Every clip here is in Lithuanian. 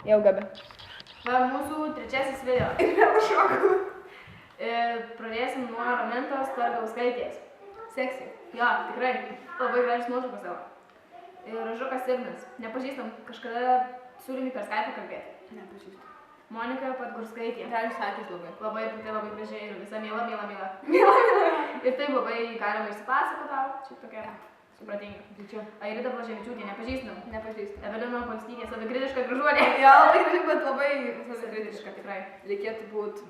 Jau Gabi. Va, mūsų trečiasis video. Ir vėl šokau. Pradėsim nuo Ramintos Targauskaitės. Seksy. Jo, tikrai. Labai gražios nuotraukos savo. Ir Žukas Ignas. Nepažįstam, kažkada siūlymį per Skype kalbėti. Nepažįstu. Monika Podgurskaitė. Gražius akis labai. Labai, tai labai gražiai ir visa miela. Mėla. Ir taip labai galima išsipasakoti tau. Čia tokia supratinga. Didžiu. Airida Blaževičiūtė, nepažįstam. Nepažįstu. Evelina Polskytė, savikritiška gražuolė. Jo, labai gražiai, bet labai Savikritiška, tikrai. reikėtų būti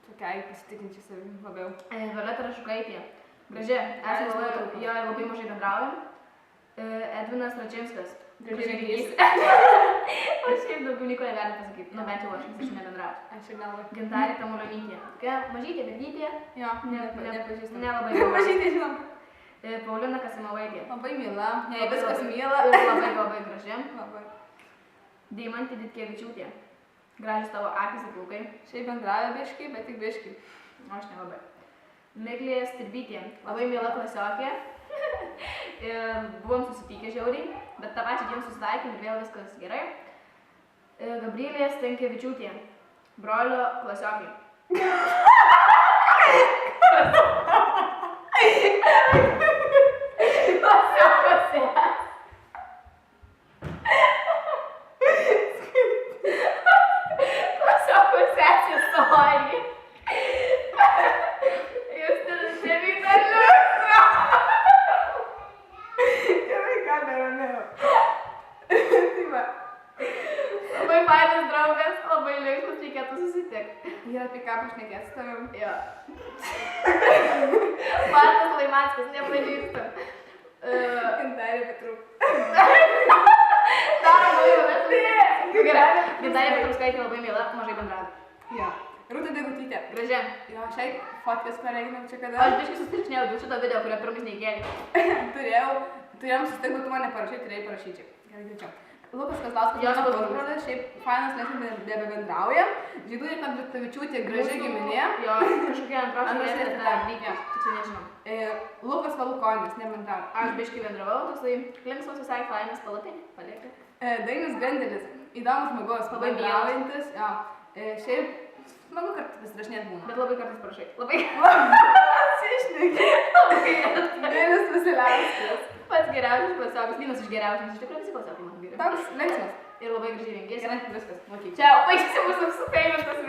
tokiai pasitikinčiai savim labiau. Violeta Rašukaitė. Graži. Esame labai, jo, labai mažai bendraujam. Edvinas Račinskas. Gražiai Gražiai. Aš šiaip daugiau nieko negalim pasakyti. Nu, bent jau aš, nes aš nebendrauju. Aš ir nelabai. Gintarė Tamulionytė. Tokia mažytė, mergytė. Jo, nepažįstu. Nelabai. Nepažįstu, žinom. Paulina Kasimovaitė. Labai mila. Jei viskas mila. Ir labai graži. Labai. Deimantė Ditkevičiūtė. Gražios tavo akys ir plaukai. Šiaip bendrauja biškai, bet tik biškai. Aš nelabai. Miglė Stirbytė. Labai mila klasiokė. Ir buvom susitikę žiauriai, bet tą pačią dieną susitaikėm ir vėl viskas gerai. Gabrielė Stankevičiūtė. Brolio klasiokai. Klasiokose. Klasiokų sesė Soli. Jūs turite vytą liuksą. Gerai, kamera, ne. Tai va. Labai fainas draugas, labai linksmas, reikėtų susitikti. Ir apie ką pašnekėt su tavim. Jo. Martas Laimanskas, nepažįstu. Gintarė Petruk. Darom daugiau, bet gerai. Gintarė Petruskaitė labai miela, mažai bendrauja. Jo. Rūta Degutytė. Graži. Jo, šiai fotkės pareiginam čia kada. Aš biškai sustirčinėjau dėl šito video, kurio pirmis neįkėlė. Turėjom susitikti, bet tu man neparašai, turėjai parašyti. Gerai, greičiau. Lukas Kazlauskas, Jonas mano Pusbrolis. pusbrolis, šiaip fainas, nes nebebendrauja. Žydūnė Kandratavičiūtė, graži giminė. Jo, kažkokia antros Antros šalies šalies, dar lygiai, tiksliai nežinom. Lukas Valukonis, nebendrauja. Aš biškai bendravau, toksai linksmas visai fainas palapinė, palieka. Dainis Gandelis, įdomus žmogus, Labai bendraujantis. Jo. Šiaip smagu, kad pasirašinėt būna. Bet labai kartais parašai. Labai. Atsišneki. Dainis Vasiliauskas. Pats geriausias klasiokas, vienas iš geriausių, iš tikrųjų visi klasiokai man geri. Toks linksmas. Ir labai gražiai rengiesi. Gerai, viskas. Mokyk. Čia, baigsim mūsų supeilintas.